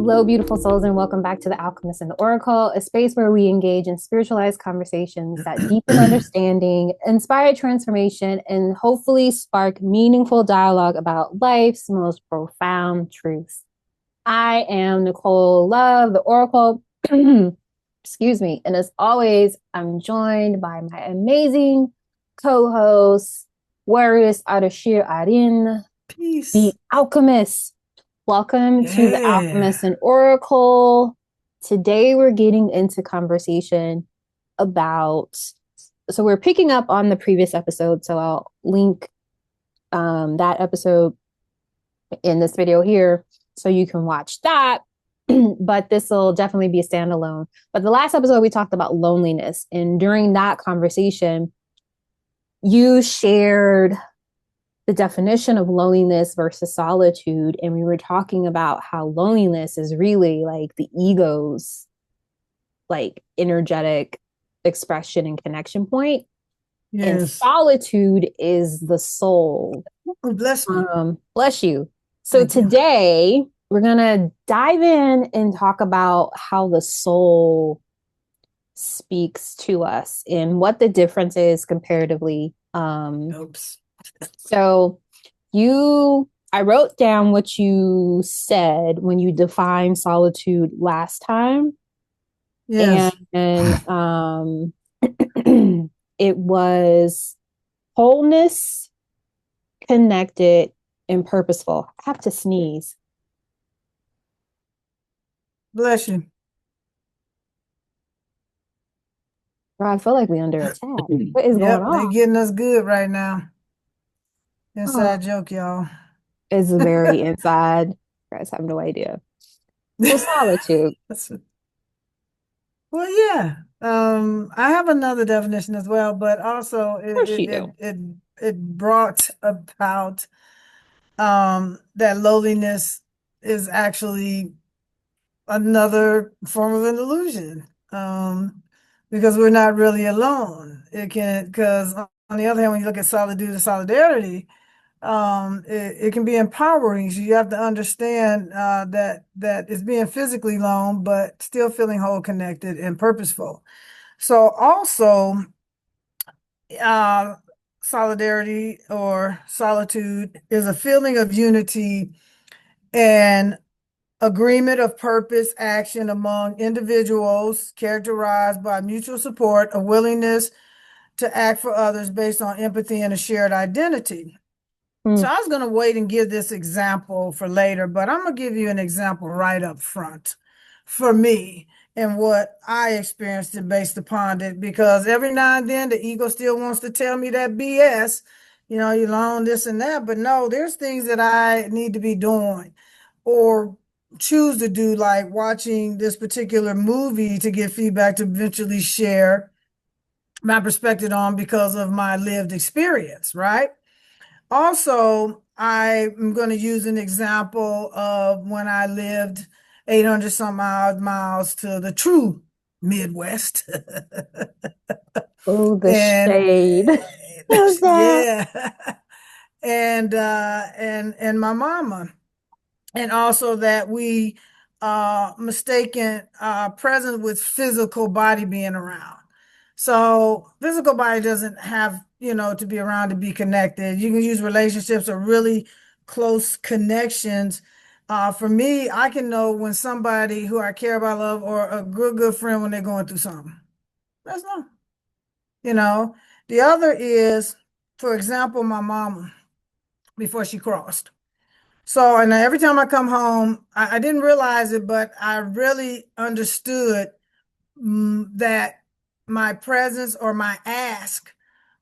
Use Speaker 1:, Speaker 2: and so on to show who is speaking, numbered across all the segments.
Speaker 1: Hello, beautiful souls, and welcome back to the Alchemist and the Oracle, a space where we engage in spiritualized conversations that deepen understanding, inspire transformation, and hopefully spark meaningful dialogue about life's most profound truths. I am Nicole Love, the Oracle. Excuse me. And as always, I'm joined by my amazing co-host, Warrioress Ardeshir A'ren,
Speaker 2: Peace.
Speaker 1: the Alchemist. Welcome to the Alchemist and Oracle. Today we're getting into conversation about, so we're picking up on the previous episode, so I'll link that episode in this video here so you can watch that. But this will definitely be a standalone. But the last episode we talked about loneliness, and during that conversation, you shared the definition of loneliness versus solitude. And we were talking about how loneliness is really like the ego's like energetic expression and connection point.
Speaker 2: Yes.
Speaker 1: And solitude is the soul.
Speaker 2: Oh, bless me.
Speaker 1: Bless you. So today we're gonna dive in and talk about how the soul speaks to us and what the difference is comparatively.
Speaker 2: Oops.
Speaker 1: So I wrote down what you said when you defined solitude last time.
Speaker 2: Yes.
Speaker 1: And it was wholeness, connected, and purposeful. I have to sneeze.
Speaker 2: Bless you.
Speaker 1: Bro, I feel like we under attack. What is going on?
Speaker 2: They're getting us good right now. Inside joke, y'all.
Speaker 1: It's very inside. You guys have no idea. So solitude.
Speaker 2: Well, yeah. I have another definition as well, but also it brought about that loneliness is actually another form of an illusion. Because we're not really alone. Because on the other hand, when you look at solitude and solidarity, it can be empowering. So you have to understand that it's being physically alone, but still feeling whole, connected, and purposeful. So also, solidarity or solitude is a feeling of unity and agreement of purpose, action among individuals characterized by mutual support, a willingness to act for others based on empathy and a shared identity. So I was going to wait and give this example for later, but I'm going to give you an example right up front for me and what I experienced it based upon it, because every now and then the ego still wants to tell me that BS, you're alone, this and that. But no, there's things that I need to be doing or choose to do, like watching this particular movie to get feedback to eventually share my perspective on because of my lived experience, right? Also, I'm going to use an example of when I lived 800 some odd miles to the true Midwest.
Speaker 1: Oh, the shade.
Speaker 2: Yeah. And my mama. And also that we mistaken presence with physical body being around. So physical body doesn't have, to be around to be connected. You can use relationships or really close connections. For me, I can know when somebody who I care about, love, or a good friend when they're going through something. That's no. The other is, for example, my mama before she crossed. So, and every time I come home, I didn't realize it, but I really understood that my presence or my ask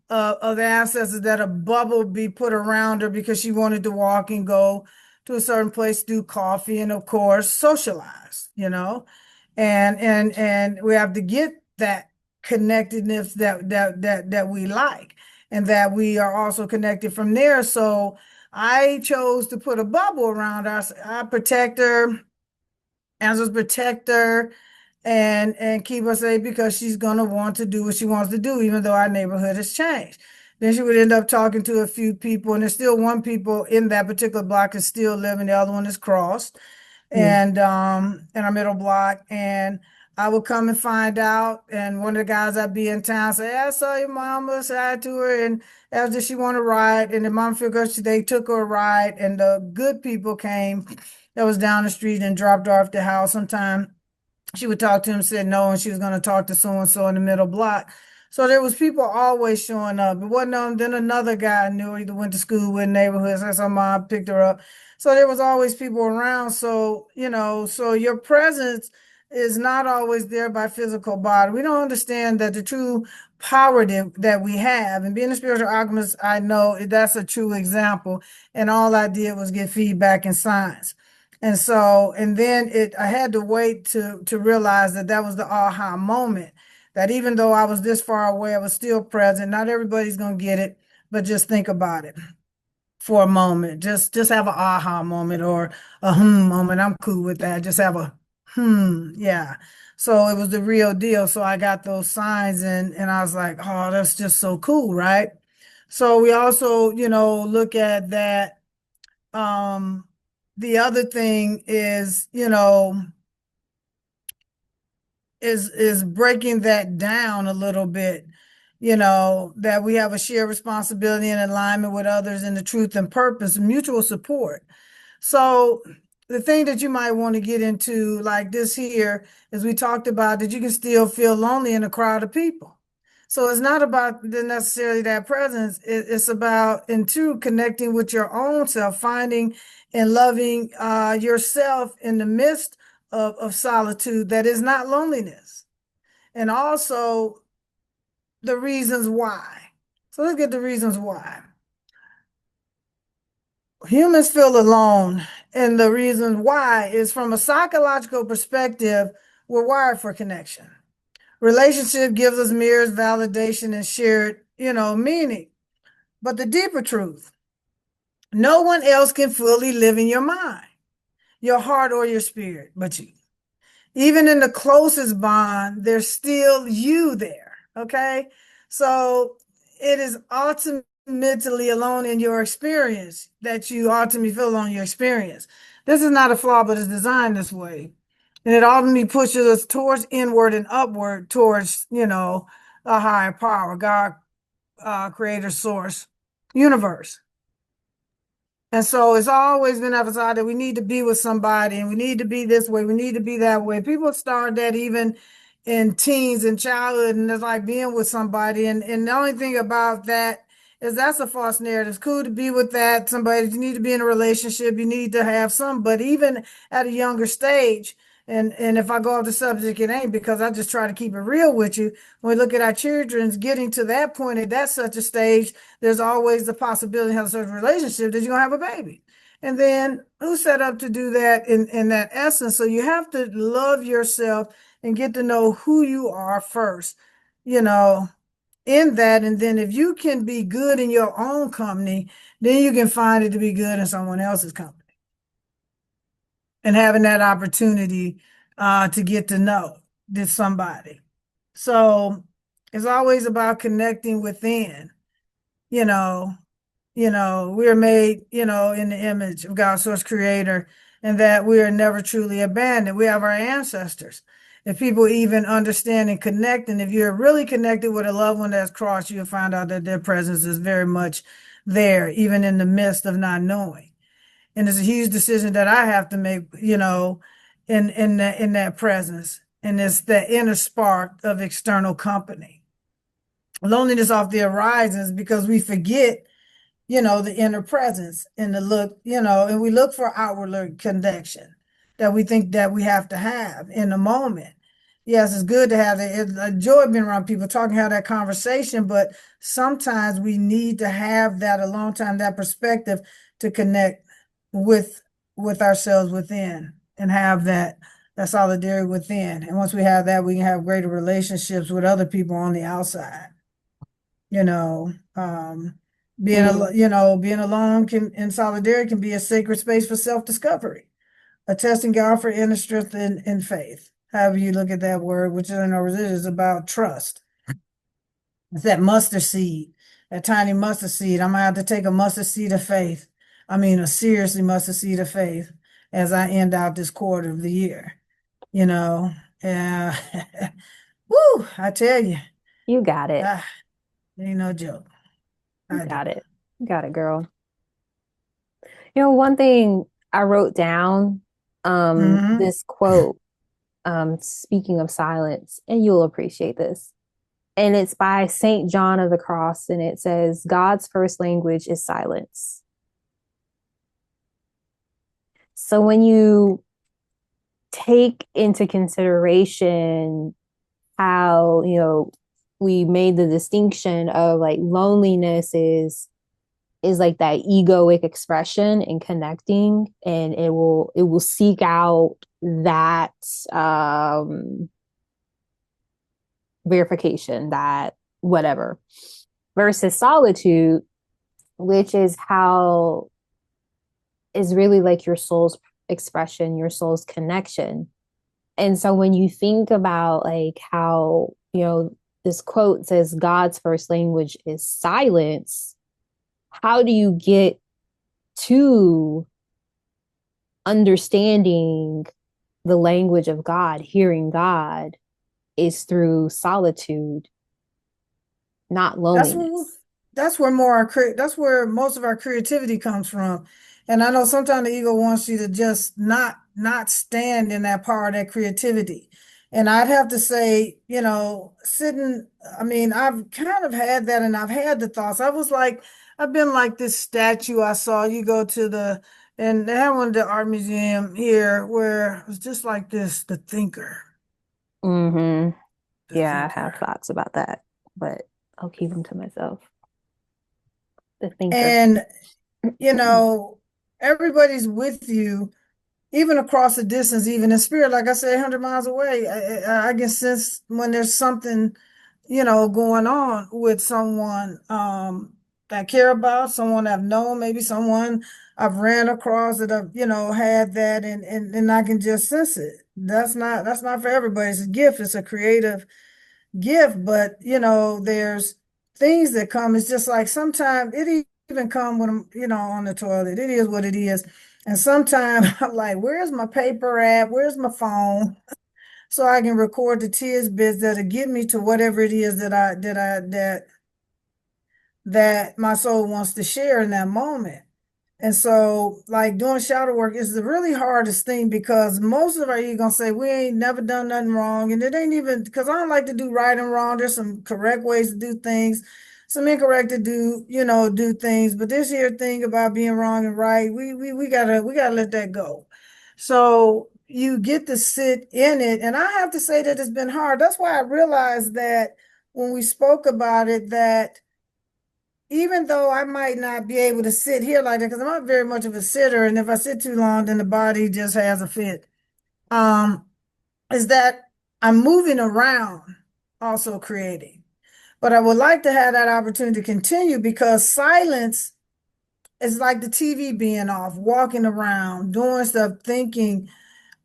Speaker 2: of the ancestors that a bubble be put around her because she wanted to walk and go to a certain place, do coffee, and of course socialize. And we have to get that connectedness that we like, and that we are also connected from there. So I chose to put a bubble around us. I protect her, as protect her, and keep her safe because she's gonna want to do what she wants to do, even though our neighborhood has changed. Then she would end up talking to a few people, and there's still one people in that particular block is still living, the other one is crossed.
Speaker 1: Mm.
Speaker 2: and in our middle block. And I would come and find out. And one of the guys I'd be in town say, "Hey, I saw your mama, say hi to her, and asked if she want to ride." And the mom figured they took her a ride, and the good people came that was down the street and dropped her off the house. Sometime she would talk to him, said no, and she was going to talk to so and so in the middle block. So there was people always showing up. It wasn't then another guy I knew either went to school with neighborhoods. That's how mom picked her up. So there was always people around. So, so your presence is not always there by physical body. We don't understand that the true power that we have. And being a spiritual alchemist, I know that's a true example. And all I did was get feedback and signs. And so, and then I had to wait to realize that that was the aha moment, that even though I was this far away, I was still present. Not everybody's going to get it, but just think about it for a moment. Just have an aha moment or a moment. I'm cool with that. Just have a yeah. So it was the real deal. So I got those signs and I was like, oh, that's just so cool, right? So we also, look at that. Um, the other thing is, is breaking that down a little bit, that we have a shared responsibility and alignment with others in the truth and purpose, mutual support. So the thing that you might want to get into like this here is we talked about that you can still feel lonely in a crowd of people. So it's not about necessarily that presence. It's about in two connecting with your own self, finding and loving yourself in the midst of solitude that is not loneliness. And also the reasons why. So let's get the reasons why. Humans feel alone, and the reason why is from a psychological perspective, we're wired for connection. Relationship gives us mirrors, validation, and shared, meaning. But the deeper truth, no one else can fully live in your mind, your heart, or your spirit but you. Even in the closest bond, there's still you there. Okay. So it is ultimately alone in your experience that you ultimately feel alone in your experience. This is not a flaw, but it's designed this way. And it ultimately pushes us towards inward and upward towards, a higher power, God, creator, source, universe. And so it's always been emphasized that we need to be with somebody and we need to be this way, we need to be that way. People start that even in teens and childhood, and it's like being with somebody. And the only thing about that is that's a false narrative. It's cool to be with that somebody. You need to be in a relationship, you need to have some, but even at a younger stage, and if I go off the subject, it ain't because I just try to keep it real with you. When we look at our children's getting to that point at that such a stage, there's always the possibility of a certain relationship that you're gonna have a baby. And then who's set up to do that in that essence? So you have to love yourself and get to know who you are first, you know, in that. And then if you can be good in your own company, then you can find it to be good in someone else's company. And having that opportunity to get to know this somebody. So it's always about connecting within, you know, we are made, in the image of God, source creator, and that we are never truly abandoned. We have our ancestors. If people even understand and connect, and if you're really connected with a loved one that's crossed, you'll find out that their presence is very much there, even in the midst of not knowing. And it's a huge decision that I have to make, in that presence. And it's the inner spark of external company. Loneliness off the horizons because we forget, the inner presence and the look, and we look for outward connection that we think that we have to have in the moment. Yes, it's good to have it. It's a joy being around people talking, have that conversation, but sometimes we need to have that a long time, that perspective to connect with ourselves within and have that solidarity within. And once we have that, we can have greater relationships with other people on the outside. You know,
Speaker 1: Mm.
Speaker 2: being alone in solidarity can be a sacred space for self-discovery, a testing God for inner strength and faith. However you look at that word, which in our religion is about trust. It's that mustard seed, that tiny mustard seed. I'm gonna have to take a mustard seed of faith. I mean, a seriously mustard seed of faith, as I end out this quarter of the year, you know. Uh, woo, I tell you,
Speaker 1: You got it.
Speaker 2: ah, ain't no joke.
Speaker 1: You
Speaker 2: I do.
Speaker 1: got it. You got it, girl. One thing I wrote down,
Speaker 2: Hmm.
Speaker 1: this quote, speaking of silence, and you'll appreciate this. And it's by Saint John of the Cross, and it says, God's first language is silence. So when you take into consideration how, we made the distinction of like loneliness is like that egoic expression and connecting, and it will seek out that verification, that whatever, versus solitude, which is how is really like your soul's expression, your soul's connection. And so when you think about like how, this quote says God's first language is silence, how do you get to understanding the language of God, hearing God, is through solitude, not
Speaker 2: That's where
Speaker 1: loneliness.
Speaker 2: that's where most of our creativity comes from. And I know sometimes the ego wants you to just not stand in that power of that creativity. And I'd have to say, sitting, I mean, I've kind of had that and I've had the thoughts. I've been like this statue I saw. You go to and they have one at the art museum here where it was just like this, the thinker,
Speaker 1: Mm-hmm.
Speaker 2: the
Speaker 1: Yeah, I have
Speaker 2: thinker.
Speaker 1: thoughts about that, but I'll keep them to myself. The thinker.
Speaker 2: And, you know, everybody's with you even across the distance, even in spirit, like I said, 100 miles away. I can sense when there's something, going on with someone that I care about, someone I've known, maybe someone I've ran across that I've, had that and I can just sense it. That's not for everybody. It's a gift. It's a creative gift, but there's things that come. It's just like sometimes it even come when I'm, on the toilet. It is what it is. And sometimes I'm like, where's my paper at? Where's my phone? So I can record the tears bits that'll get me to whatever it is that my soul wants to share in that moment. And so, like doing shadow work is the really hardest thing because most of our you gonna say we ain't never done nothing wrong, and it ain't even because I don't like to do right and wrong. There's some correct ways to do things, some incorrect to do things. But this here thing about being wrong and right, we gotta let that go. So you get to sit in it, and I have to say that it's been hard. That's why I realized that when we spoke about it that even though I might not be able to sit here like that, because I'm not very much of a sitter, and if I sit too long, then the body just has a fit. Um, is that I'm moving around, also creating. But I would like to have that opportunity to continue because silence is like the TV being off, walking around, doing stuff, thinking,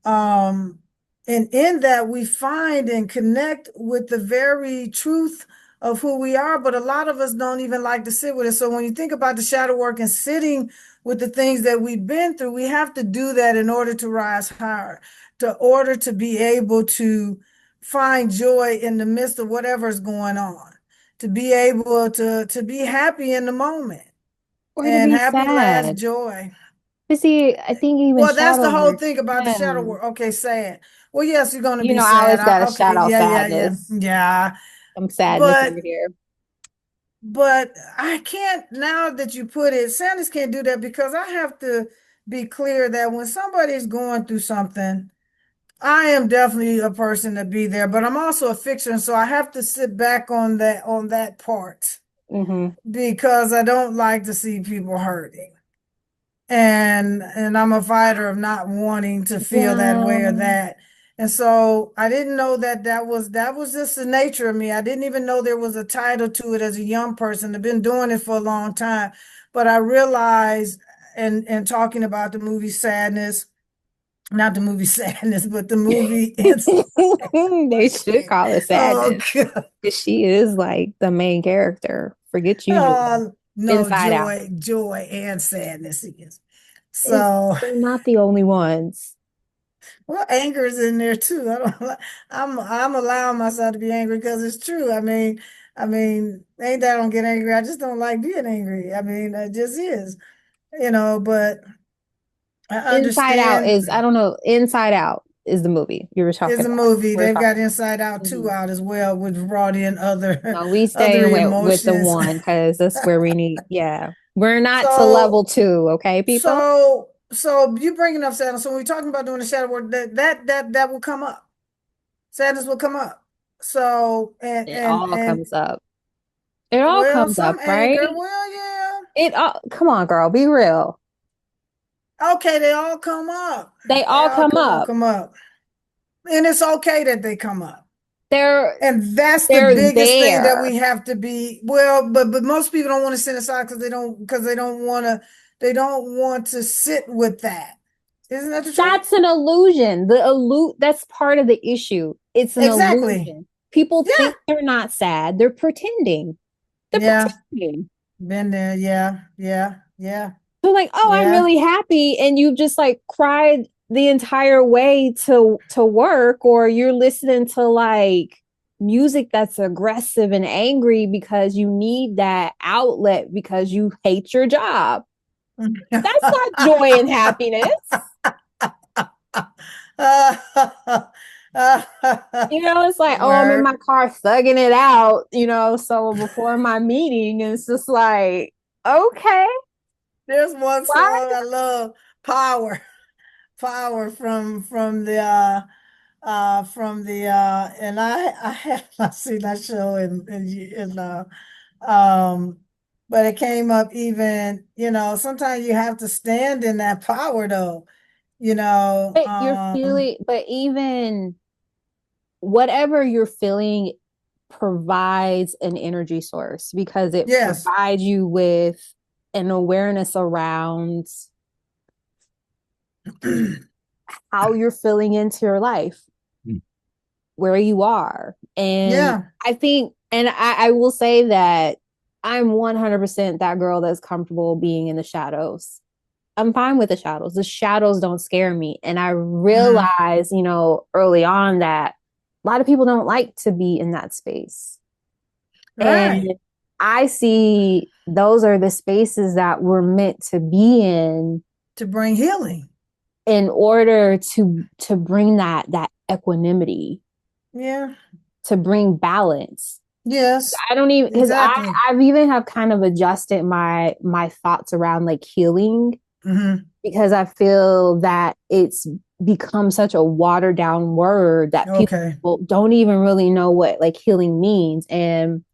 Speaker 2: um, and in that, we find and connect with the very truth of who we are. But a lot of us don't even like to sit with it. So when you think about the shadow work and sitting with the things that we've been through, we have to do that in order to rise higher, to order to be able to find joy in the midst of whatever's going on, to be able to be happy in the moment.
Speaker 1: Or to
Speaker 2: And
Speaker 1: be
Speaker 2: happy last
Speaker 1: sad.
Speaker 2: joy.
Speaker 1: But see, I think even
Speaker 2: Well, that's
Speaker 1: shadow
Speaker 2: the whole
Speaker 1: work,
Speaker 2: thing about the shadow
Speaker 1: yeah.
Speaker 2: work. Okay, sad. Well, yes, you're going to be
Speaker 1: I
Speaker 2: sad.
Speaker 1: always gotta
Speaker 2: Okay,
Speaker 1: shout out
Speaker 2: yeah, yeah, yeah,
Speaker 1: sadness.
Speaker 2: yeah.
Speaker 1: Some sadness
Speaker 2: But
Speaker 1: over here.
Speaker 2: but I can't now that you put it. Sadness can't do that because I have to be clear that when somebody's going through something, I am definitely a person to be there. But I'm also a fixer, so I have to sit back on that part
Speaker 1: Hmm.
Speaker 2: because I don't like to see people hurting. And I'm a fighter of not wanting to feel that way or
Speaker 1: Yeah.
Speaker 2: that. And so I didn't know that was just the nature of me. I didn't even know there was a title to it as a young person. I've been doing it for a long time, but I realized and talking about the movie Sadness, not the movie Sadness, but the movie
Speaker 1: They should call it
Speaker 2: oh
Speaker 1: sadness
Speaker 2: God.
Speaker 1: because she is like the main character. Forget you, Joy.
Speaker 2: No,
Speaker 1: Inside Out.
Speaker 2: joy and sadness is. So,
Speaker 1: they're not the only ones.
Speaker 2: well, anger is in there too. I'm allowing myself to be angry because it's true. Ain't that I don't get angry. I just don't like being angry. It just is, but I
Speaker 1: Inside Out
Speaker 2: understand.
Speaker 1: is, I don't know, Inside Out is the movie you were
Speaker 2: Is
Speaker 1: talking
Speaker 2: a
Speaker 1: about.
Speaker 2: movie.
Speaker 1: We're
Speaker 2: They've got
Speaker 1: talking
Speaker 2: Inside Out
Speaker 1: about.
Speaker 2: 2 out as well, which brought in other
Speaker 1: No, we
Speaker 2: other
Speaker 1: staying with the
Speaker 2: emotions.
Speaker 1: one because that's where we need. Yeah, we're not to
Speaker 2: So
Speaker 1: level two. Okay, people.
Speaker 2: so you bringing up sadness. So when we're talking about doing the shadow work, that will come up. Sadness will come up. So
Speaker 1: It all
Speaker 2: and
Speaker 1: comes up. It all
Speaker 2: well,
Speaker 1: comes up,
Speaker 2: some
Speaker 1: right?
Speaker 2: anger. Well, yeah.
Speaker 1: It all. Come on, girl, be real.
Speaker 2: Okay, they all come up.
Speaker 1: They
Speaker 2: They
Speaker 1: all
Speaker 2: all
Speaker 1: come
Speaker 2: come
Speaker 1: up.
Speaker 2: come up. And it's okay that they come up.
Speaker 1: They're
Speaker 2: And that's the
Speaker 1: they're
Speaker 2: biggest thing that we
Speaker 1: there.
Speaker 2: have to be. Well, but most people don't want to sit aside because they don't want to sit with that. Isn't that the truth?
Speaker 1: That's an illusion. That's part of the issue. It's an
Speaker 2: Exactly.
Speaker 1: illusion. People
Speaker 2: Yeah.
Speaker 1: think they're not sad. They're pretending. They're
Speaker 2: Yeah.
Speaker 1: pretending.
Speaker 2: Been there. Yeah. Yeah. Yeah.
Speaker 1: They're like, oh, I'm
Speaker 2: Yeah.
Speaker 1: really happy. And you just like cried the entire way to work, or you're listening to like music that's aggressive and angry because you need that outlet because you hate your job. That's not joy and happiness. It's like, oh, I'm in
Speaker 2: Word.
Speaker 1: my car thugging it out. So before my meeting, it's just like, okay,
Speaker 2: There's one
Speaker 1: why?
Speaker 2: song I love, Power. Power from the and I have not seen that show in um but it came up even, sometimes you have to stand in that power though, you know.
Speaker 1: But you're feeling, but even whatever you're feeling provides an energy source because it
Speaker 2: Yes.
Speaker 1: provides you with an awareness around how you're feeling into your life, where you are. And
Speaker 2: Yeah.
Speaker 1: I think, and I will say that I'm 100% that girl that's comfortable being in the shadows. I'm fine with the shadows. The shadows don't scare me. And I
Speaker 2: Hmm.
Speaker 1: realized, early on that a lot of people don't like to be in that space.
Speaker 2: Right.
Speaker 1: And I see those are the spaces that we're meant to be
Speaker 2: To bring healing.
Speaker 1: in order to bring that equanimity,
Speaker 2: Yeah.
Speaker 1: to bring balance.
Speaker 2: Yes.
Speaker 1: I don't even because
Speaker 2: Exactly.
Speaker 1: I've even have kind of adjusted my thoughts around like healing
Speaker 2: Hmm.
Speaker 1: because I feel that it's become such a watered down word that
Speaker 2: Okay.
Speaker 1: people don't even really know what like healing means. And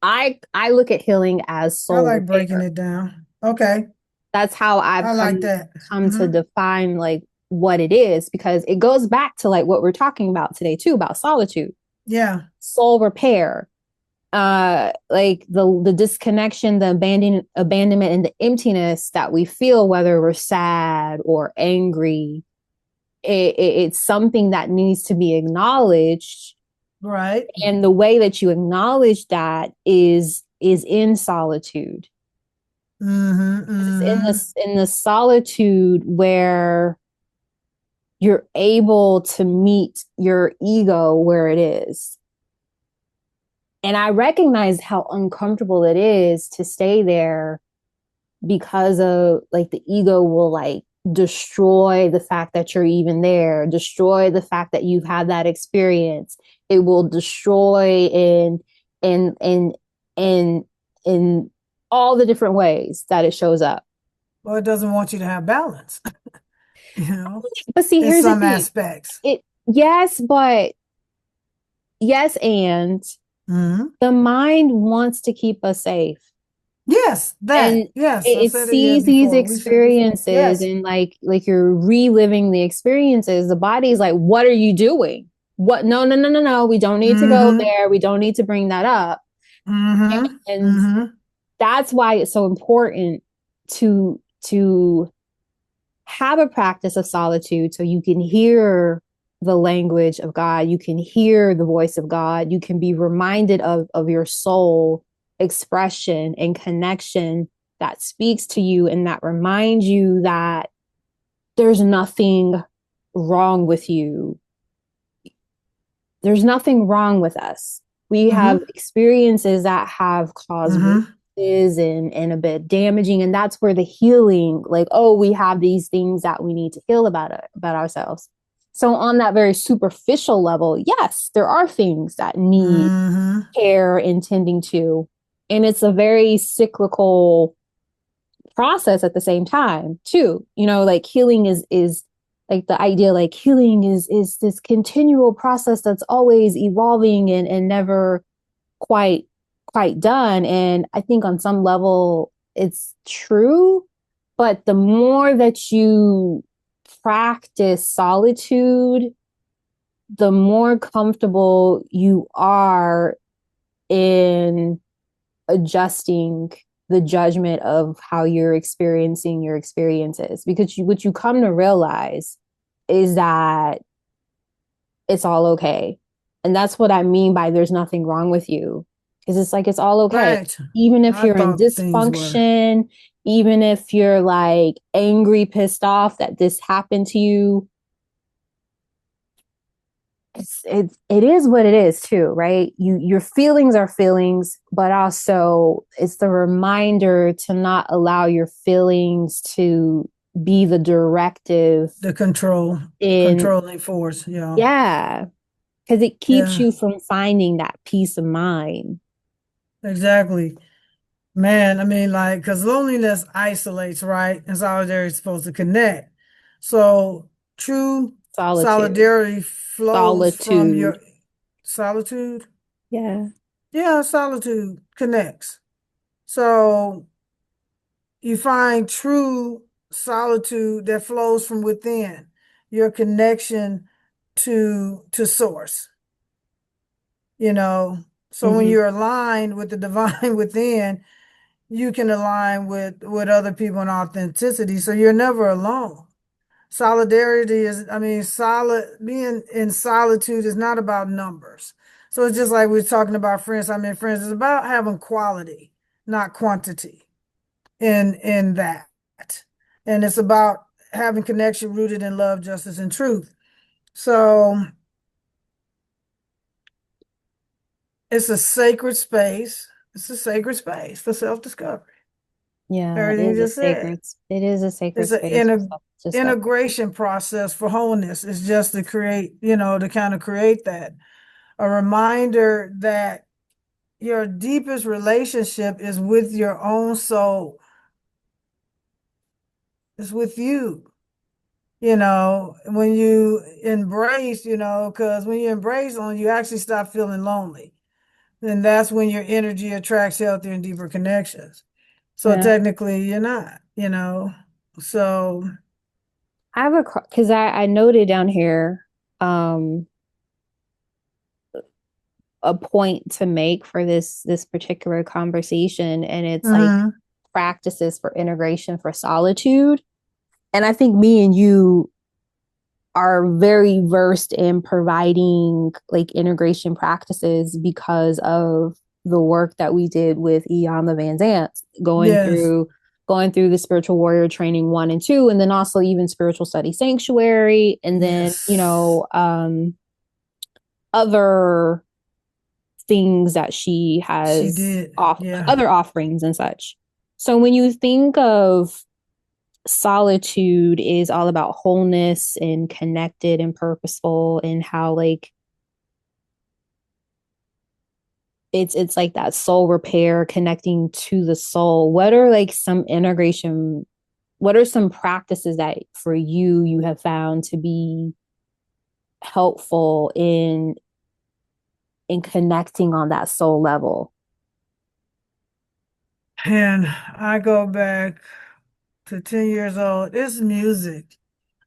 Speaker 1: I look at healing as
Speaker 2: I
Speaker 1: soul
Speaker 2: like breaking
Speaker 1: repair.
Speaker 2: it down. Okay.
Speaker 1: That's how I've
Speaker 2: I like
Speaker 1: come
Speaker 2: that.
Speaker 1: come to
Speaker 2: Hmm.
Speaker 1: define like what it is because it goes back to like what we're talking about today too about solitude,
Speaker 2: Yeah.
Speaker 1: soul repair, like the disconnection, the abandonment and the emptiness that we feel whether we're sad or angry. It's something that needs to be acknowledged,
Speaker 2: Right.
Speaker 1: and the way that you acknowledge that is in solitude.
Speaker 2: Hmm.
Speaker 1: It's
Speaker 2: Hmm.
Speaker 1: in the solitude where you're able to meet your ego where it is. And I recognize how uncomfortable it is to stay there because of like the ego will like destroy the fact that you're even there, destroy the fact that you've had that experience. It will destroy in in in all the different ways that it shows up.
Speaker 2: Well, it doesn't want you to have balance, you know,
Speaker 1: But see,
Speaker 2: in
Speaker 1: here's the
Speaker 2: some
Speaker 1: thing.
Speaker 2: aspects.
Speaker 1: It yes, but yes, and
Speaker 2: Hmm.
Speaker 1: the mind wants to keep us safe.
Speaker 2: Yes, that.
Speaker 1: And
Speaker 2: Yes, I've
Speaker 1: it
Speaker 2: said it here
Speaker 1: sees these
Speaker 2: before. We've said it before.
Speaker 1: experiences
Speaker 2: Yes.
Speaker 1: and like you're reliving the experiences. The body's like, what are you doing? What? No, no, no, no, no. We don't need to go
Speaker 2: Hmm.
Speaker 1: there. We don't need to bring that up.
Speaker 2: Hmm.
Speaker 1: And
Speaker 2: Hmm.
Speaker 1: that's why it's so important to have a practice of solitude so you can hear the language of God, you can hear the voice of God, you can be reminded of your soul expression and connection that speaks to you and that reminds you that there's nothing wrong with you. There's nothing wrong with us. We have
Speaker 2: Mm-hmm.
Speaker 1: experiences that have caused
Speaker 2: Mm-hmm.
Speaker 1: bruises and a bit damaging. And that's where the healing, like, oh, we have these things that we need to heal about ourselves. So on that very superficial level, yes, there are things that need
Speaker 2: Mm-hmm.
Speaker 1: care and tending to. And it's a very cyclical process at the same time too. Like healing is like the idea, like healing is this continual process that's always evolving and never quite quite done. And I think on some level it's true, but the more that you practice solitude, the more comfortable you are in adjusting the judgment of how you're experiencing your experiences, because what you come to realize is that it's all okay. And that's what I mean by there's nothing wrong with you, because it's like it's all okay,
Speaker 2: Right.
Speaker 1: even if
Speaker 2: I
Speaker 1: you're in
Speaker 2: thought things were.
Speaker 1: dysfunction, even if you're like angry, pissed off that this happened to you. It is what it is too, right? Your feelings are feelings, but also it's the reminder to not allow your feelings to be the directive
Speaker 2: The
Speaker 1: in,
Speaker 2: controlling force. Yeah.
Speaker 1: yeah, because it keeps
Speaker 2: Yeah,
Speaker 1: you from finding that peace of mind.
Speaker 2: exactly. Man, I mean, like, because loneliness isolates, right? And solidarity is supposed to connect. So true
Speaker 1: Solitude,
Speaker 2: solidarity flows from
Speaker 1: solitude.
Speaker 2: your solitude.
Speaker 1: Yeah.
Speaker 2: Yeah, solitude connects. So you find true solitude that flows from within, your connection to source, you know. So when
Speaker 1: Mm-hmm.
Speaker 2: you're aligned with the divine within, you can align with other people in authenticity. So you're never alone. Solidarity is, I mean, being in solitude is not about numbers. So it's just like we're talking about friends. I mean, friends is about having quality, not quantity in that. And it's about having connection rooted in love, justice, and truth. So it's a sacred space. It's a sacred space for self-discovery.
Speaker 1: Yeah,
Speaker 2: Everything you just said.
Speaker 1: it is a sacred
Speaker 2: It's an
Speaker 1: space for self-discovery.
Speaker 2: integration process for wholeness. It's just to create, to kind of create that. A reminder that your deepest relationship is with your own soul. It's with you. When you embrace, because when you embrace on, you actually stop feeling lonely. Then that's when your energy attracts healthier and deeper connections. So
Speaker 1: Yeah.
Speaker 2: technically, you're not. So,
Speaker 1: I have because I noted down here um a point to make for this particular conversation, and it's like
Speaker 2: mhm.
Speaker 1: practices for integration for solitude. And I think me and you are very versed in providing like integration practices because of the work that we did with Iyanla Van Zant,
Speaker 2: Yes,
Speaker 1: going through the spiritual warrior training 1 and 2, and then also even spiritual study sanctuary, and then
Speaker 2: yes,
Speaker 1: other things that she
Speaker 2: she
Speaker 1: has
Speaker 2: did.
Speaker 1: off
Speaker 2: Yeah.
Speaker 1: other offerings and such. So when you think of solitude is all about wholeness and connected and purposeful, and how like it's like that soul repair, connecting to the soul. What are some practices that for you have found to be helpful in connecting on that soul level?
Speaker 2: And I go back to 10 years old. It's music.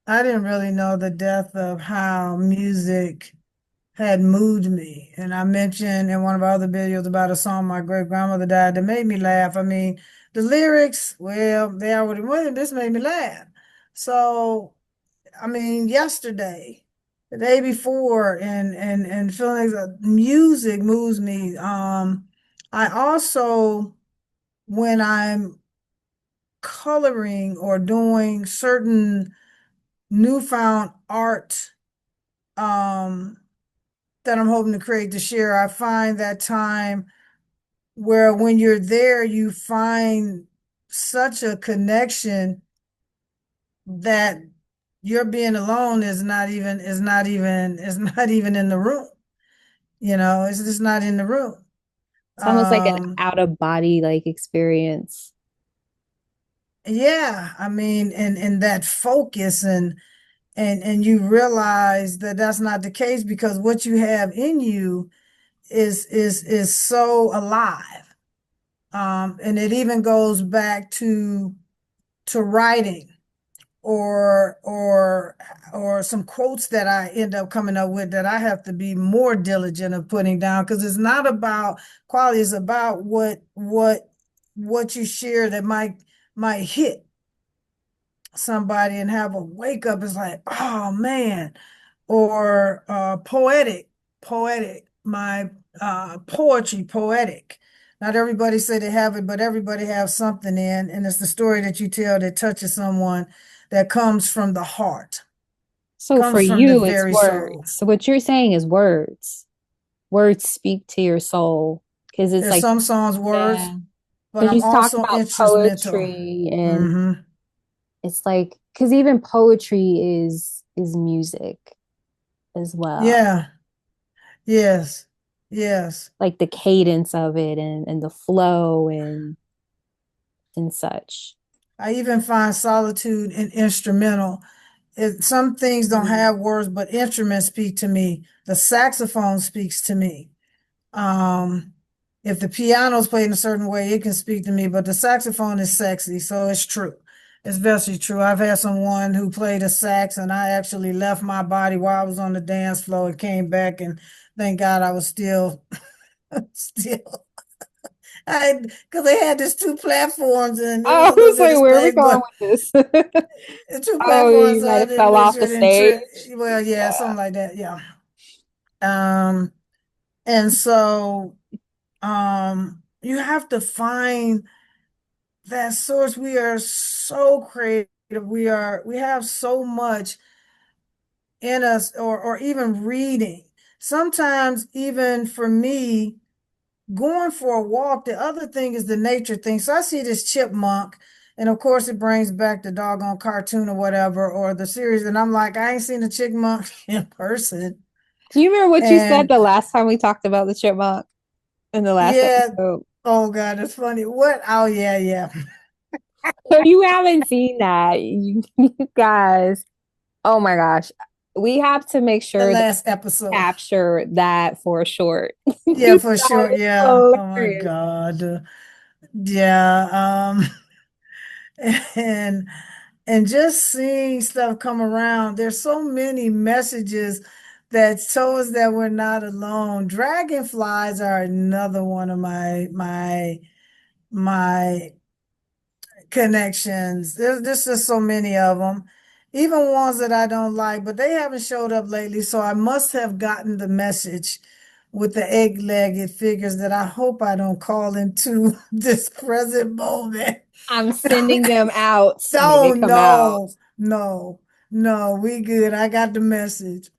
Speaker 2: I didn't really know the depth of how music had moved me. And I mentioned in one of our other videos about a song my great grandmother died that made me laugh. I mean, the lyrics, well, they already went. This made me laugh. So, I mean, yesterday, the day before, and feelings of music moves me. I also when I'm coloring or doing certain newfound art um, that I'm hoping to create this year, I find that time where when you're there, you find such a connection that your being alone is not even in the room. It's just not in the room.
Speaker 1: It's almost like an
Speaker 2: Um,
Speaker 1: out of body like experience.
Speaker 2: yeah, I mean, and that focus and you realize that that's not the case because what you have in you is so alive. And it even goes back to writing or or some quotes that I end up coming up with that I have to be more diligent of putting down because it's not about quality, it's about what you share that might hit somebody and have a wake up. It's like, oh man, or poetic, my poetry, poetic. Not everybody say they have it, but everybody has something in, and it's the story that you tell that touches someone that comes from the heart,
Speaker 1: So for
Speaker 2: comes from the
Speaker 1: you, it's
Speaker 2: very
Speaker 1: words.
Speaker 2: soul.
Speaker 1: So what you're saying is words. Words speak to your soul because it's
Speaker 2: There's
Speaker 1: like,
Speaker 2: some songs
Speaker 1: yeah,
Speaker 2: words, but
Speaker 1: because you
Speaker 2: I'm
Speaker 1: talk
Speaker 2: also
Speaker 1: about
Speaker 2: instrumental.
Speaker 1: poetry and
Speaker 2: Hmm.
Speaker 1: it's like, because even poetry is music as well.
Speaker 2: Yeah, yes, yes.
Speaker 1: Like the cadence of it and the flow and such.
Speaker 2: I even find solitude in instrumental. Some things don't
Speaker 1: Mm.
Speaker 2: have words, but instruments speak to me. The saxophone speaks to me. Um, if the piano's played in a certain way, it can speak to me, but the saxophone is sexy, so it's true. It's very true. I've had someone who played a sax, and I actually left my body while I was on the dance floor and came back, and thank God I was still, still. Because they had these two platforms, and it was
Speaker 1: I
Speaker 2: a little
Speaker 1: was
Speaker 2: bit
Speaker 1: like,
Speaker 2: of
Speaker 1: where are we
Speaker 2: space,
Speaker 1: going
Speaker 2: but
Speaker 1: with this?
Speaker 2: the two
Speaker 1: Oh,
Speaker 2: platforms,
Speaker 1: you
Speaker 2: so
Speaker 1: might
Speaker 2: I
Speaker 1: have
Speaker 2: didn't
Speaker 1: fell
Speaker 2: make
Speaker 1: off
Speaker 2: sure
Speaker 1: the
Speaker 2: it didn't trip.
Speaker 1: stage.
Speaker 2: Well, yeah,
Speaker 1: Yeah.
Speaker 2: something like that. Yeah. Um, and so you have to find that source. We are so creative. We have so much in us, or even reading. Sometimes, even for me, going for a walk, the other thing is the nature thing. So I see this chipmunk, and of course it brings back the doggone cartoon or whatever, or the series, and I'm like, I ain't seen a chipmunk in person.
Speaker 1: Do you remember what you said
Speaker 2: And
Speaker 1: the last time we talked about the chipmunk in the last
Speaker 2: yeah,
Speaker 1: episode?
Speaker 2: oh God, it's funny. What? Oh yeah, yeah.
Speaker 1: So you haven't seen that, you guys. Oh my gosh. We have to make
Speaker 2: The
Speaker 1: sure that
Speaker 2: last
Speaker 1: we
Speaker 2: episode.
Speaker 1: capture that for short.
Speaker 2: Yeah,
Speaker 1: You
Speaker 2: for
Speaker 1: guys,
Speaker 2: sure.
Speaker 1: it's
Speaker 2: Yeah. Oh my
Speaker 1: hilarious.
Speaker 2: God. Yeah. And and just seeing stuff come around, there's so many messages that show us that we're not alone. Dragonflies are another one of my connections. There's just so many of them, even ones that I don't like, but they haven't showed up lately. So I must have gotten the message with the egg-legged figures that I hope I don't call into this present moment.
Speaker 1: I'm sending them out when they
Speaker 2: Oh
Speaker 1: come out.
Speaker 2: no, no, no, we good. I got the message.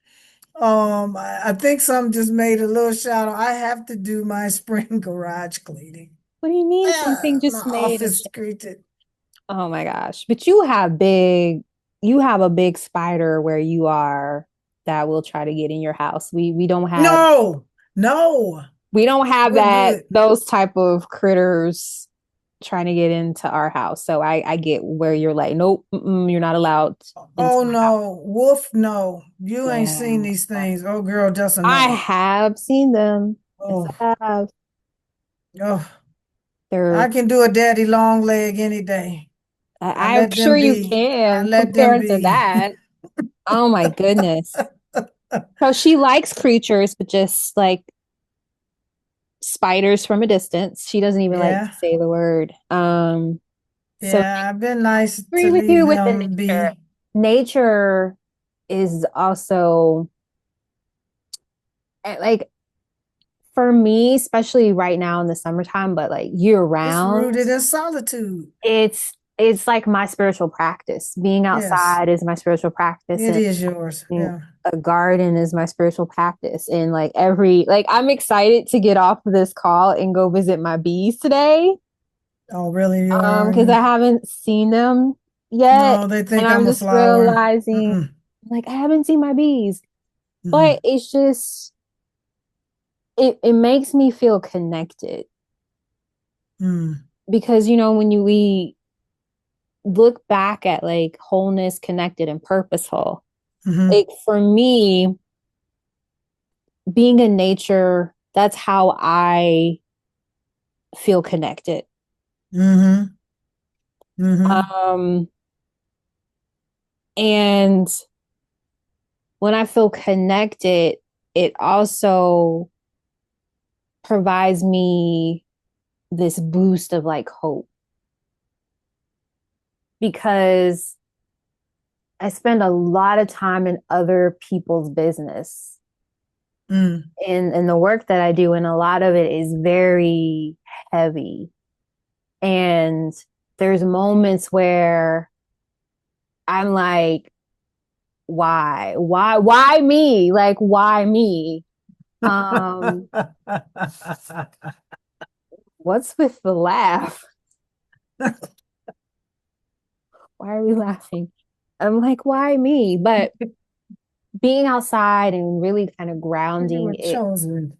Speaker 2: I think some just made a little shout out. I have to do my spring garage cleaning.
Speaker 1: What do you mean something
Speaker 2: My
Speaker 1: just made a
Speaker 2: office created.
Speaker 1: Oh my gosh. But you have a big spider where you are that will try to get in your house.
Speaker 2: No, no,
Speaker 1: We don't have
Speaker 2: we're
Speaker 1: that
Speaker 2: good.
Speaker 1: those type of critters trying to get into our house. So I get where you're like, nope, you're not allowed into
Speaker 2: Oh
Speaker 1: my house.
Speaker 2: no, Wolf, no. You ain't seen
Speaker 1: Yeah.
Speaker 2: these things. Oh girl, just a
Speaker 1: I
Speaker 2: no.
Speaker 1: have seen them. Yes,
Speaker 2: Oh,
Speaker 1: I have.
Speaker 2: oh, I
Speaker 1: They're
Speaker 2: can do a daddy long leg any day. I
Speaker 1: I'm
Speaker 2: let
Speaker 1: sure
Speaker 2: them
Speaker 1: you
Speaker 2: be. I
Speaker 1: can
Speaker 2: let them
Speaker 1: compared to
Speaker 2: be.
Speaker 1: that. Oh my goodness. So she likes creatures, but just like spiders from a distance. She doesn't even like to
Speaker 2: Yeah,
Speaker 1: say the word. So
Speaker 2: yeah, I've been nice
Speaker 1: I
Speaker 2: to
Speaker 1: agree with
Speaker 2: leave
Speaker 1: you with the
Speaker 2: them
Speaker 1: nature.
Speaker 2: be.
Speaker 1: Nature is also like for me, especially right now in the summertime, but like year
Speaker 2: It's
Speaker 1: round,
Speaker 2: rooted in solitude.
Speaker 1: it's it's like my spiritual practice. Being
Speaker 2: Yes,
Speaker 1: outside is my spiritual practice,
Speaker 2: it
Speaker 1: and
Speaker 2: is yours. Yeah.
Speaker 1: a garden is my spiritual practice. And like I'm excited to get off of this call and go visit my bees today.
Speaker 2: Oh, really? You are?
Speaker 1: Because I haven't seen them yet.
Speaker 2: No, they
Speaker 1: And
Speaker 2: think
Speaker 1: I'm
Speaker 2: I'm a
Speaker 1: just
Speaker 2: flower.
Speaker 1: realizing
Speaker 2: Mm-mm,
Speaker 1: like I haven't seen my bees. But
Speaker 2: mm-mm,
Speaker 1: it's just it makes me feel connected
Speaker 2: mm,
Speaker 1: because when we look back at like wholeness, connected, and purposeful,
Speaker 2: mm-hmm,
Speaker 1: like for me, being in nature, that's how I feel connected.
Speaker 2: mm-hmm, mm-hmm,
Speaker 1: Um, and when I feel connected, it also provides me this boost of like hope because I spend a lot of time in other people's business
Speaker 2: mm,
Speaker 1: in the work that I do, and a lot of it is very heavy. And there's moments where I'm like, why me? Like, why me? Um, what's with the laugh? Why are we laughing? I'm like, why me? But being outside and really kind of
Speaker 2: You
Speaker 1: grounding
Speaker 2: were
Speaker 1: it,
Speaker 2: chosen.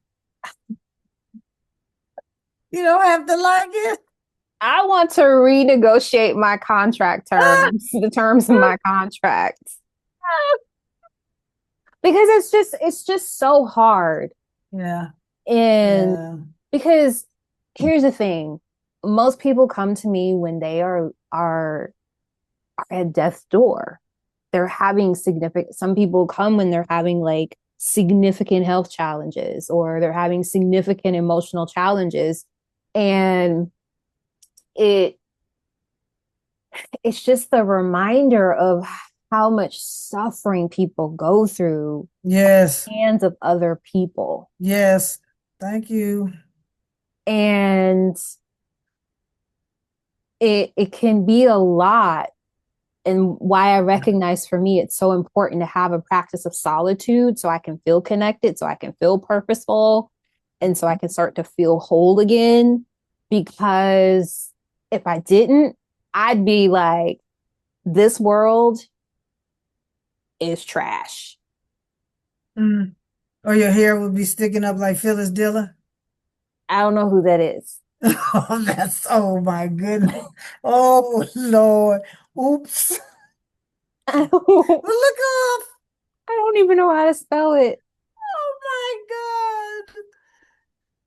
Speaker 2: You don't have to like it.
Speaker 1: I want to renegotiate my contract terms, the terms of my contract, because it's just so hard.
Speaker 2: Yeah,
Speaker 1: And
Speaker 2: yeah.
Speaker 1: because here's the thing, most people come to me when they are at death's door. They're having significant, some people come when they're having like significant health challenges or they're having significant emotional challenges. And it it's just the reminder of how much suffering people go through at
Speaker 2: Yes,
Speaker 1: the hands of other people.
Speaker 2: yes. Thank you.
Speaker 1: And it can be a lot, and why I recognize for me it's so important to have a practice of solitude so I can feel connected, so I can feel purposeful, and so I can start to feel whole again. Because if I didn't, I'd be like, this world is trash.
Speaker 2: Mm. Or your hair would be sticking up like Phyllis Diller.
Speaker 1: I don't know who that is.
Speaker 2: Oh, oh my goodness. Oh Lord. Oops.
Speaker 1: I don't,
Speaker 2: Well, look off.
Speaker 1: I don't even know how to spell it.
Speaker 2: Oh my God.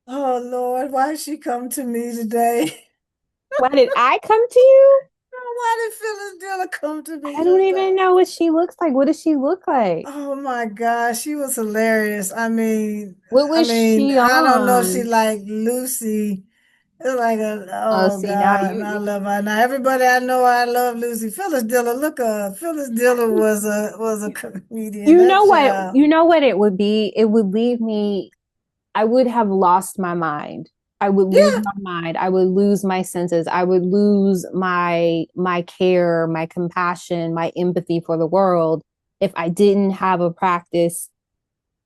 Speaker 2: Oh Lord, why did she come to me today?
Speaker 1: Why did I come to you?
Speaker 2: Why did Phyllis Diller come to me
Speaker 1: I don't
Speaker 2: today?
Speaker 1: even know what she looks like. What does she look like?
Speaker 2: Oh my gosh, she was hilarious.
Speaker 1: What was she
Speaker 2: I don't know if she
Speaker 1: on?
Speaker 2: like Lucy. It's like
Speaker 1: Oh,
Speaker 2: oh
Speaker 1: see, now
Speaker 2: God, and I love her. Now everybody I know I love Lucy. Phyllis Diller, look up. Phyllis Diller was a comedian.
Speaker 1: you
Speaker 2: That
Speaker 1: know what?
Speaker 2: child.
Speaker 1: You know what it would be? It would leave me, I would have lost my mind. I would lose
Speaker 2: Yeah.
Speaker 1: my mind. I would lose my senses. I would lose my care, my compassion, my empathy for the world if I didn't have a practice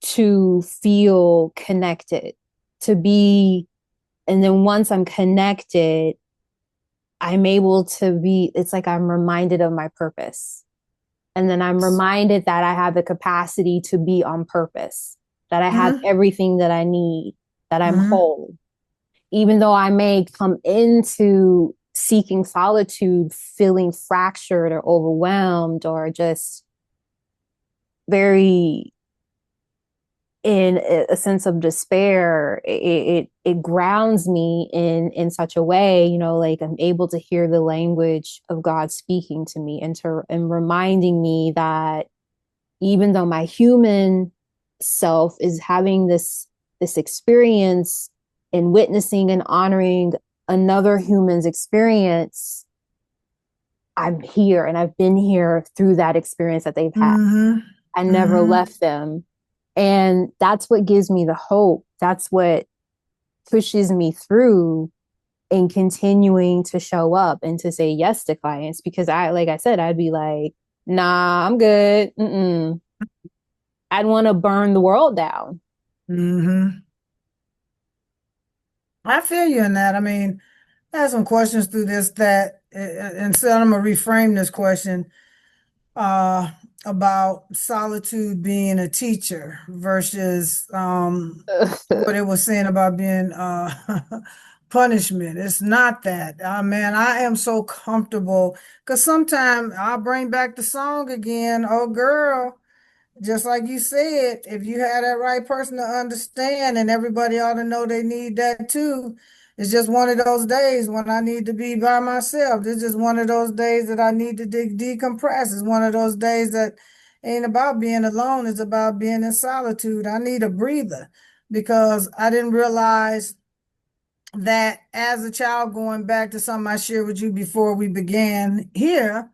Speaker 1: to feel connected, to be, and then once I'm connected, I'm able to be, it's like I'm reminded of my purpose. And then I'm reminded that I have the capacity to be on purpose, that I have
Speaker 2: Mm-hmm.
Speaker 1: everything that I need, that I'm
Speaker 2: Mm-hmm.
Speaker 1: whole. Even though I may come into seeking solitude feeling fractured or overwhelmed or just very in a sense of despair, it grounds me in such a way, like I'm able to hear the language of God speaking to me and reminding me that even though my human self is having this experience and witnessing and honoring another human's experience, I'm here and I've been here through that experience that they've had.
Speaker 2: Mm-hmm.
Speaker 1: I never
Speaker 2: Mm-hmm.
Speaker 1: left them. And that's what gives me the hope. That's what pushes me through. and continuing to show up and to say yes to clients because like I said, I'd be like, nah, I'm good. Mm-mm. I'd want to burn the world down.
Speaker 2: Hmm. I feel you in that. I mean, I have some questions through this that, and so I'm gonna reframe this question uh, about solitude being a teacher versus what it was saying about being punishment. It's not that. Man, I am so comfortable because sometimes I'll bring back the song again. Oh, girl. Just like you said, if you have that right person to understand, and everybody ought to know they need that too. It's just one of those days when I need to be by myself. It's just one of those days that I need to decompress. It's one of those days that ain't about being alone. It's about being in solitude. I need a breather because I didn't realize that as a child, going back to something I shared with you before we began here,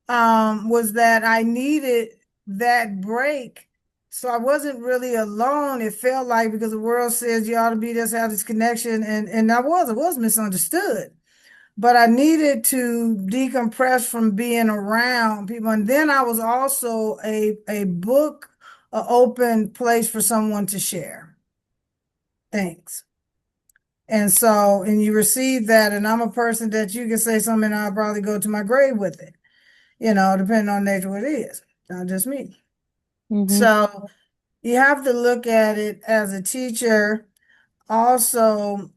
Speaker 2: was that I needed that break. So I wasn't really alone. It felt like because the world says you ought to be this, have this connection, and I was misunderstood. But I needed to decompress from being around people. And then I was also a book, an open place for someone to share things. And so, and you receive that, and I'm a person that you can say something, and I'll probably go to my grave with it, depending on the nature what it is, not just me.
Speaker 1: Mm-hmm.
Speaker 2: So you have to look at it as a teacher, also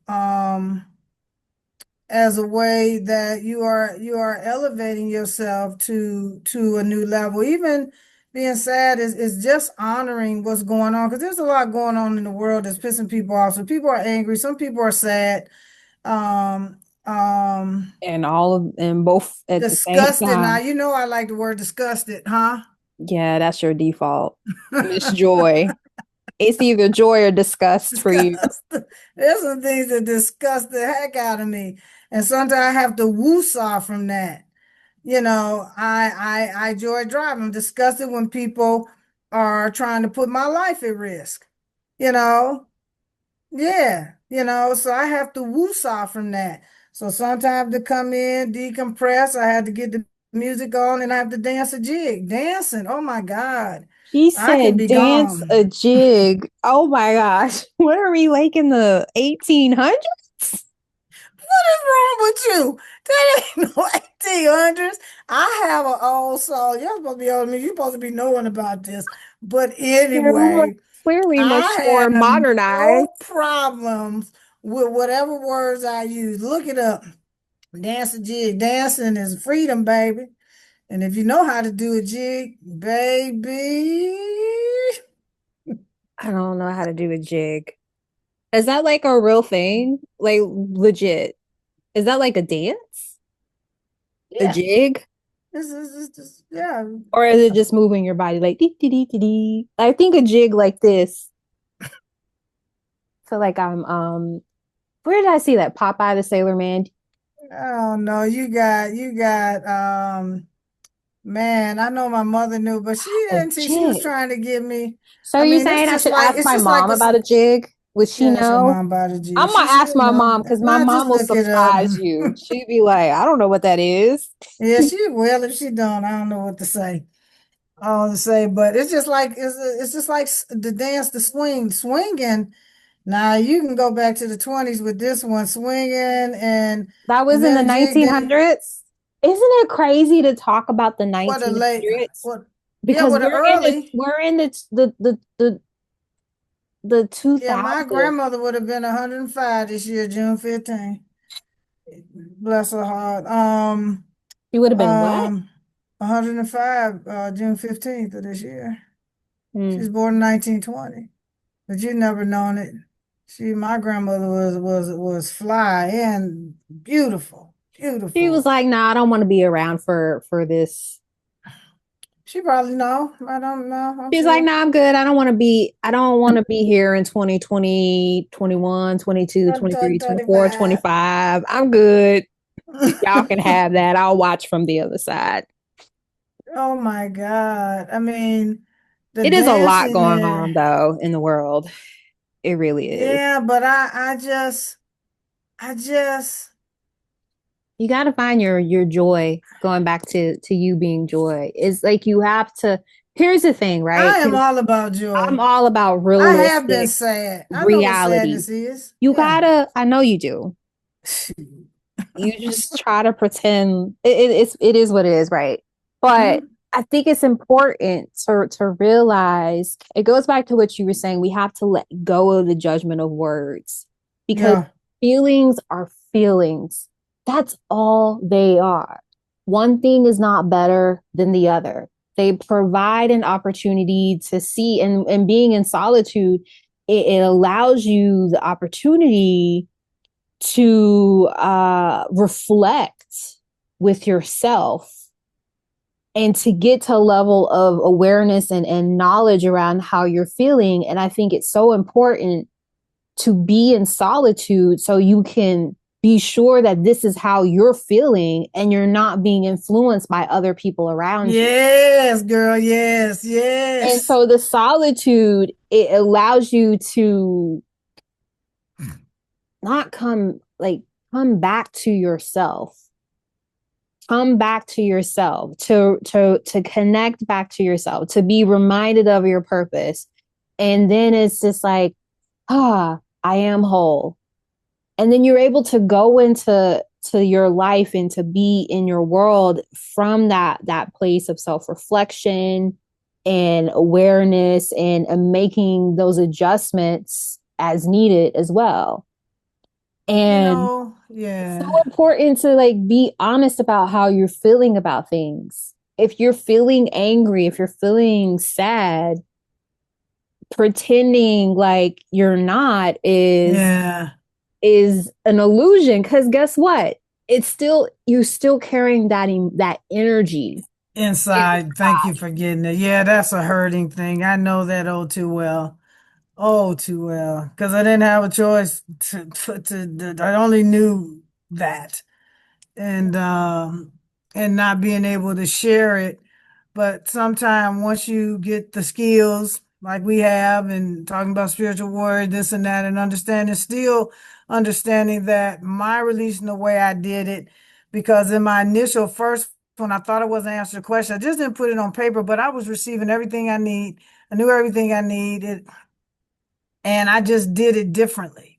Speaker 2: as a way that you are elevating yourself to a new level. Even being sad is just honoring what's going on because there's a lot going on in the world that's pissing people off. So people are angry, some people are sad, um, um,
Speaker 1: And both at the same
Speaker 2: disgusted. Now
Speaker 1: time.
Speaker 2: you know I like the word disgusted, huh?
Speaker 1: Yeah, that's your default. Miss Joy. It's either joy or disgust for you.
Speaker 2: Disgust. There's some things that disgust the heck out of me. And sometimes I have to woosah from that. I enjoy driving. I'm disgusted when people are trying to put my life at risk. You know, yeah, so I have to woosah from that. So sometimes to come in, decompress, I have to get the music on and I have to dance a jig. Dancing, oh my God,
Speaker 1: She
Speaker 2: I can
Speaker 1: said
Speaker 2: be
Speaker 1: dance
Speaker 2: gone.
Speaker 1: a jig. Oh my gosh. What are we like in the 1800s?
Speaker 2: What is wrong with you? That ain't no 1800s. I have an old soul. You're supposed to be older than me. You're supposed to be knowing about this. But
Speaker 1: Yeah, we're
Speaker 2: anyway,
Speaker 1: clearly much
Speaker 2: I
Speaker 1: more
Speaker 2: have
Speaker 1: modernized.
Speaker 2: no problems with whatever words I use. Look it up. Dance a jig. Dancing is freedom, baby. And if you know how to do a jig, baby,
Speaker 1: I don't know how to do a jig. Is that like a real thing? Like legit? Is that like a dance? A
Speaker 2: yeah,
Speaker 1: jig?
Speaker 2: yeah.
Speaker 1: Or is it just moving your body like dee, dee, dee, dee, dee? I think a jig like this. So like where did I see that? Popeye the Sailor Man.
Speaker 2: Oh no, you got man, I know my mother knew, but she
Speaker 1: A
Speaker 2: didn't see. She was
Speaker 1: jig.
Speaker 2: trying to give me.
Speaker 1: So
Speaker 2: I
Speaker 1: you're
Speaker 2: mean,
Speaker 1: saying I should ask
Speaker 2: it's
Speaker 1: my
Speaker 2: just like
Speaker 1: mom
Speaker 2: a.
Speaker 1: about a jig? Would she
Speaker 2: Yeah, it's your
Speaker 1: know?
Speaker 2: mom about a G.
Speaker 1: I'm gonna
Speaker 2: She
Speaker 1: ask
Speaker 2: would
Speaker 1: my
Speaker 2: know.
Speaker 1: mom because my
Speaker 2: Nah, just
Speaker 1: mom will
Speaker 2: look it up.
Speaker 1: surprise you. She'd be like, I don't know what that is.
Speaker 2: Yeah, she will. If she don't, I don't know what to say. All to say, but it's just like it's just like the dance, the swinging. Now you can go back to the 20s with this one, swinging
Speaker 1: That was
Speaker 2: and
Speaker 1: in the
Speaker 2: then a jig. Then
Speaker 1: 1900s. Isn't it crazy to talk about the
Speaker 2: what a late,
Speaker 1: 1900s?
Speaker 2: what? Yeah,
Speaker 1: Because
Speaker 2: what a early.
Speaker 1: we're in the
Speaker 2: Yeah, my
Speaker 1: 2000s.
Speaker 2: grandmother would have been 105 this year, June 15th. Bless her heart.
Speaker 1: She would have been what?
Speaker 2: Um, 105, June 15th of this year.
Speaker 1: Hmm.
Speaker 2: She's born in 1920, but you never known it. My grandmother was fly and beautiful,
Speaker 1: She was
Speaker 2: beautiful.
Speaker 1: like, "Nah, I don't want to be around for this."
Speaker 2: She probably know. I don't know. I'm
Speaker 1: She's like,
Speaker 2: sure.
Speaker 1: "Nah, I'm good. I don't want to be here in 2020, 21, 22, 23, 24,
Speaker 2: 35.
Speaker 1: 25. I'm good. Y'all can have that. I'll watch from the other side."
Speaker 2: Oh my God. I mean, the
Speaker 1: It is a lot
Speaker 2: dancing
Speaker 1: going on
Speaker 2: there.
Speaker 1: though in the world. It really is.
Speaker 2: Yeah, but I just I just,
Speaker 1: You got to find your joy. Going back to you being joy is like you have to. Here's the thing, right?
Speaker 2: I am
Speaker 1: Because
Speaker 2: all about
Speaker 1: I'm
Speaker 2: joy.
Speaker 1: all about
Speaker 2: I have been
Speaker 1: realistic
Speaker 2: sad. I know what
Speaker 1: reality.
Speaker 2: sadness is.
Speaker 1: You
Speaker 2: Yeah.
Speaker 1: gotta. I know you do. You just try to pretend it is what it is, right? But
Speaker 2: Mhm.
Speaker 1: I think it's important to realize it goes back to what you were saying. We have to let go of the judgment of words because
Speaker 2: Yeah.
Speaker 1: feelings are feelings. That's all they are. One thing is not better than the other. They provide an opportunity to see, and being in solitude, it allows you the opportunity to reflect with yourself and to get to a level of awareness and knowledge around how you're feeling. And I think it's so important to be in solitude so you can be sure that this is how you're feeling and you're not being influenced by other people around you.
Speaker 2: Yes, girl. Yes.
Speaker 1: And
Speaker 2: Yes.
Speaker 1: so the solitude, it allows you to not come back to yourself, come back to yourself, to connect back to yourself, to be reminded of your purpose. And then it's just like, I am whole. And then you're able to go into to your life and to be in your world from that place of self-reflection and awareness, and making those adjustments as needed as well. And it's so
Speaker 2: Yeah.
Speaker 1: important to like be honest about how you're feeling about things. If you're feeling angry, if you're feeling sad, pretending like you're not
Speaker 2: Yeah.
Speaker 1: is an illusion, cuz guess what? It's still you're still carrying that energy
Speaker 2: Inside. Thank you
Speaker 1: inside.
Speaker 2: for getting it. Yeah, that's a hurting thing. I know that oh too well. Oh, too well. Because I didn't have a choice I only knew that. And not being able to share it. But sometimes once you get the skills like we have and talking about spiritual warrior, this and that, and understanding, still understanding that my releasing the way I did it, because in my initial first when I thought I wasn't answering the question, I just didn't put it on paper, but I was receiving everything I need. I knew everything I needed, and I just did it differently,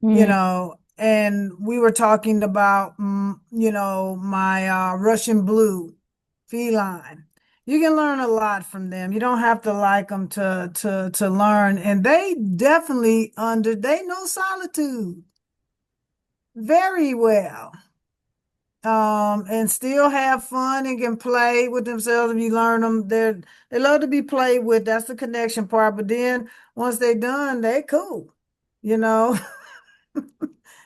Speaker 1: Mm.
Speaker 2: and we were talking about, my Russian blue feline. You can learn a lot from them. You don't have to like them to learn. And they definitely they know solitude very well. And still have fun and can play with themselves if you learn them. They love to be played with. That's the connection part. But then once they done, they cool, you know.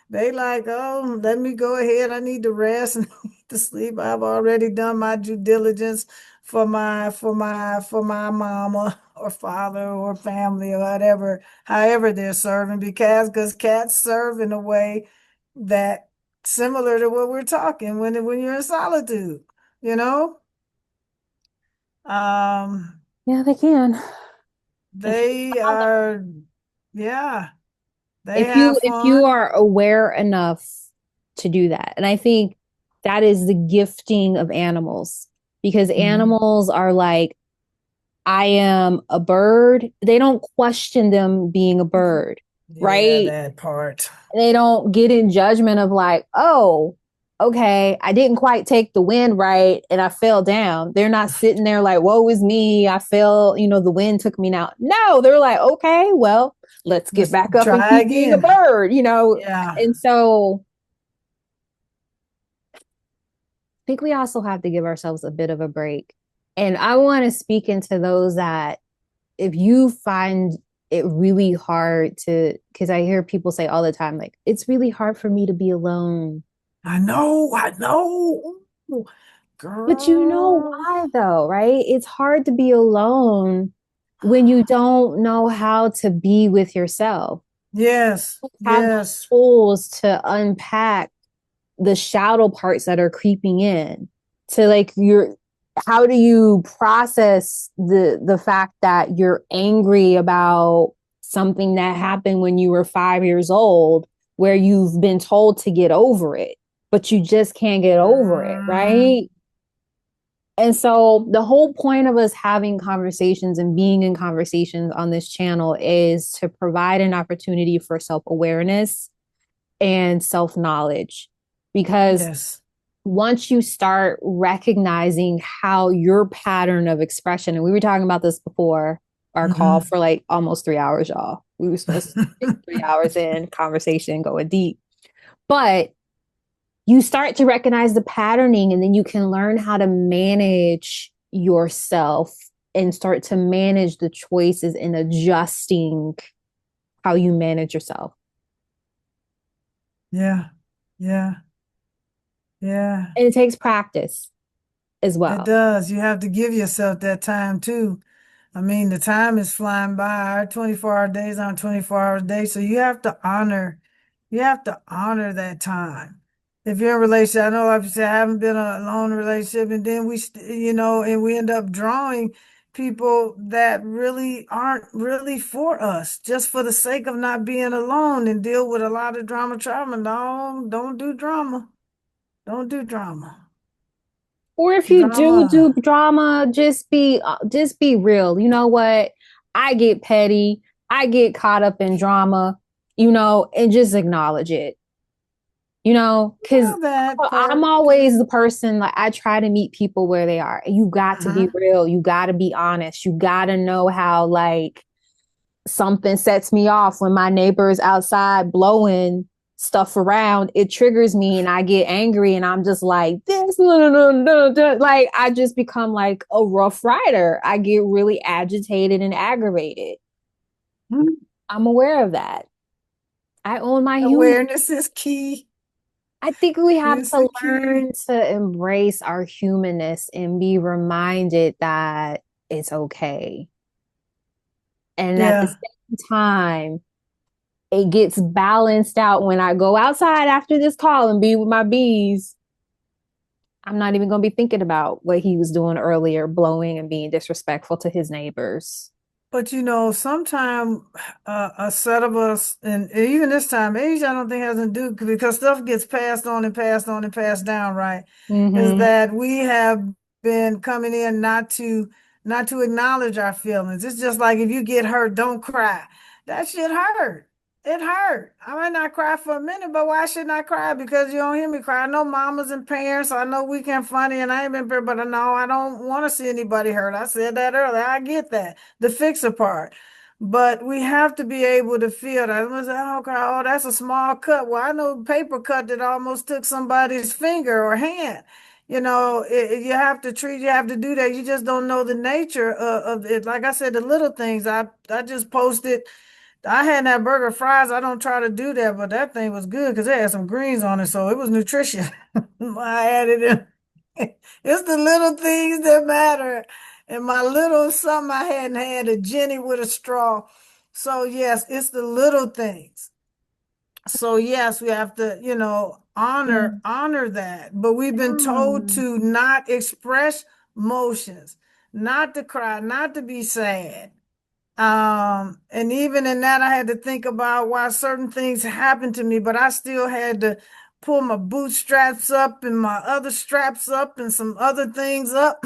Speaker 2: They like, oh, let me go ahead. I need to rest and to sleep. I've already done my due diligence for my mama or father or family or whatever, however they're serving, because cats serve in a way that similar to what we're talking when you're in solitude, you know? Um,
Speaker 1: Yeah, they can. If you
Speaker 2: they
Speaker 1: allow them.
Speaker 2: are, yeah, they have
Speaker 1: If you
Speaker 2: fun.
Speaker 1: are aware enough to do that. And I think that is the gifting of animals, because
Speaker 2: Mhm.
Speaker 1: animals are like, I am a bird. They don't question them being a bird,
Speaker 2: Yeah,
Speaker 1: right?
Speaker 2: that part.
Speaker 1: They don't get in judgment of like, oh, okay, I didn't quite take the wind right and I fell down. They're not sitting there like, woe is me. I fell, the wind took me out. No, they're like, okay, well, let's get
Speaker 2: Let's
Speaker 1: back up and
Speaker 2: try
Speaker 1: keep being a
Speaker 2: again.
Speaker 1: bird.
Speaker 2: Yeah,
Speaker 1: And so I think we also have to give ourselves a bit of a break. And I want to speak into those that if you find it really hard to, because I hear people say all the time, like, it's really hard for me to be alone.
Speaker 2: I know.
Speaker 1: But you know
Speaker 2: Girl.
Speaker 1: why, though, right? It's hard to be alone when you don't know how to be with yourself.
Speaker 2: Yes,
Speaker 1: Have the
Speaker 2: yes.
Speaker 1: tools to unpack the shadow parts that are creeping in, to like how do you process the fact that you're angry about something that happened when you were 5 years old, where you've been told to get over it, but you just can't get over it,
Speaker 2: Mm,
Speaker 1: right? And so the whole point of us having conversations and being in conversations on this channel is to provide an opportunity for self-awareness and self-knowledge. Because
Speaker 2: yes.
Speaker 1: once you start recognizing how your pattern of expression, and we were talking about this before our call
Speaker 2: Hmm.
Speaker 1: for like almost 3 hours, y'all. We were supposed to take 3 hours in conversation, going deep. But you start to recognize the patterning, and then you can learn how to manage yourself and start to manage the choices and adjusting how you manage yourself.
Speaker 2: Yeah, yeah, yeah.
Speaker 1: And it takes practice as
Speaker 2: It
Speaker 1: well.
Speaker 2: does. You have to give yourself that time too. I mean, the time is flying by. Our 24-hour days on 24-hour days. So you have to honor that time. If you're in a relationship, I know, like you said, I haven't been in a long relationship, and then and we end up drawing people that really aren't really for us, just for the sake of not being alone and deal with a lot of drama, trauma. No, don't do drama. Don't do drama.
Speaker 1: Or if you do
Speaker 2: Drama.
Speaker 1: drama, just be real. You know what? I get petty. I get caught up in drama, and just acknowledge it. Because
Speaker 2: Yeah, that
Speaker 1: I'm
Speaker 2: part
Speaker 1: always
Speaker 2: too.
Speaker 1: the person, like, I try to meet people where they are. You got to be
Speaker 2: Uh-huh.
Speaker 1: real. You got to be honest. You got to know how, like, something sets me off when my neighbor is outside blowing stuff around. It triggers me and I get angry and I'm just like, this, no, no, no, no, no. Like, I just become like a rough rider. I get really agitated and aggravated. I'm aware of that. I own my human.
Speaker 2: Awareness is key.
Speaker 1: I think we have
Speaker 2: It's the
Speaker 1: to
Speaker 2: key.
Speaker 1: learn to embrace our humanness and be reminded that it's okay. And at the
Speaker 2: Yeah.
Speaker 1: same time, it gets balanced out when I go outside after this call and be with my bees. I'm not even going to be thinking about what he was doing earlier, blowing and being disrespectful to his neighbors.
Speaker 2: But sometimes a set of us, and even this time, age I don't think has to do because stuff gets passed on and passed on and passed down, right? Is
Speaker 1: Mm-hmm.
Speaker 2: that we have been coming in not to acknowledge our feelings. It's just like if you get hurt, don't cry. That shit hurt. It hurt. I might not cry for a minute, but why shouldn't I cry? Because you don't hear me cry. I know mamas and parents. I know we can funny, and I ain't been, but no, I don't want to see anybody hurt. I said that earlier. I get that the fixer part. But we have to be able to feel that. I was like, oh, God, oh, that's a small cut. Well, I know paper cut that almost took somebody's finger or hand. You have to do that. You just don't know the nature of it. Like I said, the little things. I just posted. I had that burger fries. I don't try to do that, but that thing was good because it had some greens on it, so it was nutritious. I added it. It's the little things that matter. And my little something I hadn't had a Jenny with a straw. So yes, it's the little things. So yes, we have to,
Speaker 1: Yeah.
Speaker 2: honor that. But we've been told
Speaker 1: Yeah.
Speaker 2: to not express emotions, not to cry, not to be sad. And even in that, I had to think about why certain things happened to me, but I still had to pull my bootstraps up and my other straps up and some other things up.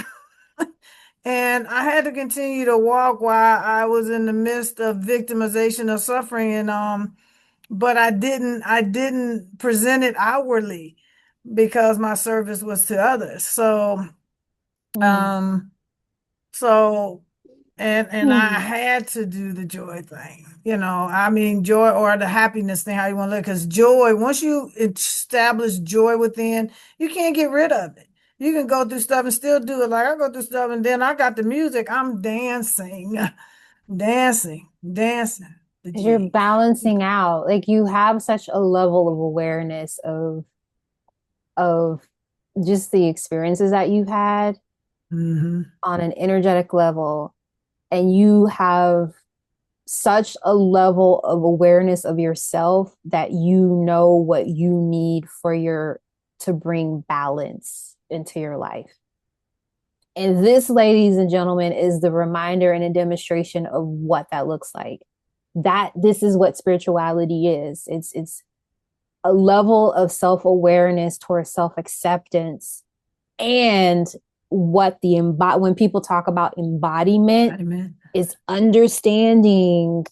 Speaker 2: And I had to continue to walk while I was in the midst of victimization of suffering. But I didn't present it outwardly because my service was to others.
Speaker 1: Mm.
Speaker 2: Um, so and I
Speaker 1: Mm.
Speaker 2: had to do the joy thing. I mean joy or the happiness thing, how you want to look, because joy, once you establish joy within, you can't get rid of it. You can go through stuff and still do it. Like I go through stuff and then I got the music, I'm dancing, dancing the
Speaker 1: 'Cause you're
Speaker 2: jig.
Speaker 1: balancing out. Like, you have such a level of awareness of just the experiences that you've had
Speaker 2: Hmm.
Speaker 1: on an energetic level, and you have such a level of awareness of yourself that you know what you need for your to bring balance into your life. And this, ladies and gentlemen, is the reminder and a demonstration of what that looks like. That this is what spirituality is. It's a level of self-awareness towards self-acceptance and what the when people talk about embodiment
Speaker 2: Amen.
Speaker 1: is understanding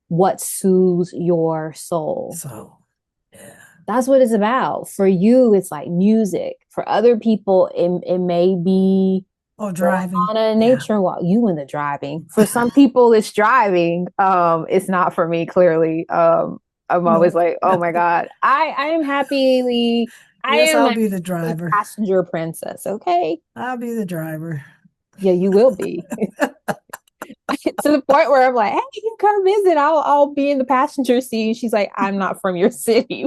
Speaker 1: what soothes your soul.
Speaker 2: So, yeah.
Speaker 1: That's what it's about. For you, it's like music. For other people, it may be
Speaker 2: Oh,
Speaker 1: going
Speaker 2: driving.
Speaker 1: on a
Speaker 2: Yeah.
Speaker 1: nature walk. You in the driving. For some people, it's driving. It's not for me, clearly. I'm always
Speaker 2: No,
Speaker 1: like, oh
Speaker 2: no.
Speaker 1: my God. I am happily, I
Speaker 2: Yes,
Speaker 1: am
Speaker 2: I'll
Speaker 1: a
Speaker 2: be the driver.
Speaker 1: passenger princess, okay?
Speaker 2: I'll be the driver.
Speaker 1: Yeah, you will be. To the point where I'm like, hey, you come visit. I'll be in the passenger seat. She's like, I'm not from your city.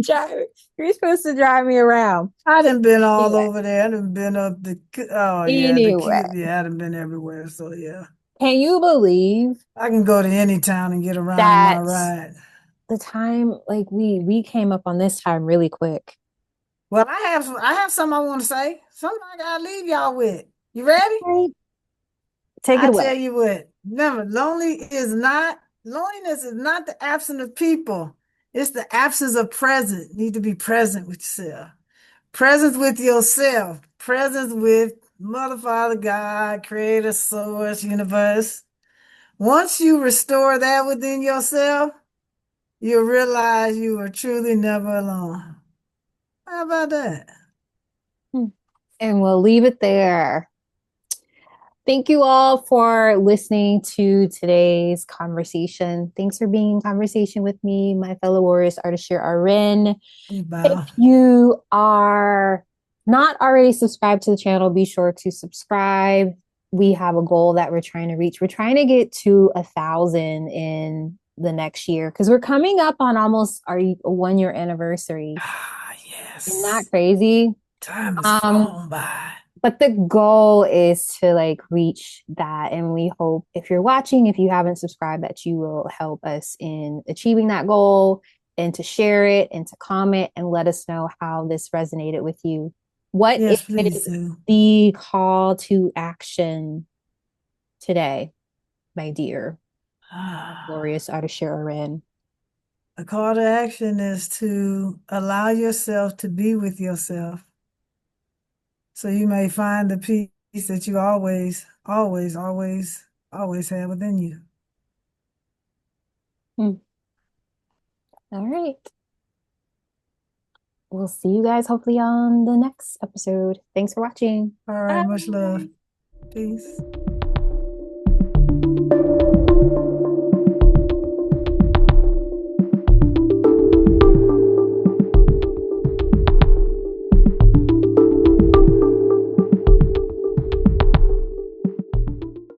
Speaker 1: Driver, you're supposed to drive me around.
Speaker 2: I done been all
Speaker 1: Anyway,
Speaker 2: over there. I done been up the, oh yeah, the
Speaker 1: anyway,
Speaker 2: kid. Yeah, I done been everywhere. So yeah,
Speaker 1: can you believe
Speaker 2: I can go to any town and get around in my
Speaker 1: that
Speaker 2: ride.
Speaker 1: the time, like we came up on this time really quick?
Speaker 2: Well, I have something I want to say. Something I gotta leave y'all with. You ready?
Speaker 1: Right? Take it
Speaker 2: I
Speaker 1: away.
Speaker 2: tell you what. Remember, loneliness is not the absence of people. It's the absence of presence. You need to be present with yourself. Presence with yourself. Presence with Mother, Father, God, Creator, Source, Universe. Once you restore that within yourself, you'll realize you are truly never alone. How about that?
Speaker 1: Hmm. And we'll leave it there. Thank you all for listening to today's conversation. Thanks for being in conversation with me, my fellow warriors, Ardeshir A'ren.
Speaker 2: You
Speaker 1: If
Speaker 2: bow.
Speaker 1: you are not already subscribed to the channel, be sure to subscribe. We have a goal that we're trying to reach. We're trying to get to 1,000 in the next year because we're coming up on almost our 1 year anniversary.
Speaker 2: Ah,
Speaker 1: Isn't that
Speaker 2: yes.
Speaker 1: crazy?
Speaker 2: Time has
Speaker 1: Um,
Speaker 2: flown by.
Speaker 1: but the goal is to like reach that. And we hope if you're watching, if you haven't subscribed, that you will help us in achieving that goal and to share it and to comment and let us know how this resonated with you. What
Speaker 2: Yes, please
Speaker 1: is
Speaker 2: do.
Speaker 1: the call to action today, my dear
Speaker 2: Ah.
Speaker 1: Glorious Ardeshir A'ren?
Speaker 2: A call to action is to allow yourself to be with yourself so you may find the peace that you always, always, always, always have within you.
Speaker 1: Hmm. All right. We'll see you guys hopefully on the next episode. Thanks for watching.
Speaker 2: All right, much love.
Speaker 1: Bye.
Speaker 2: Peace.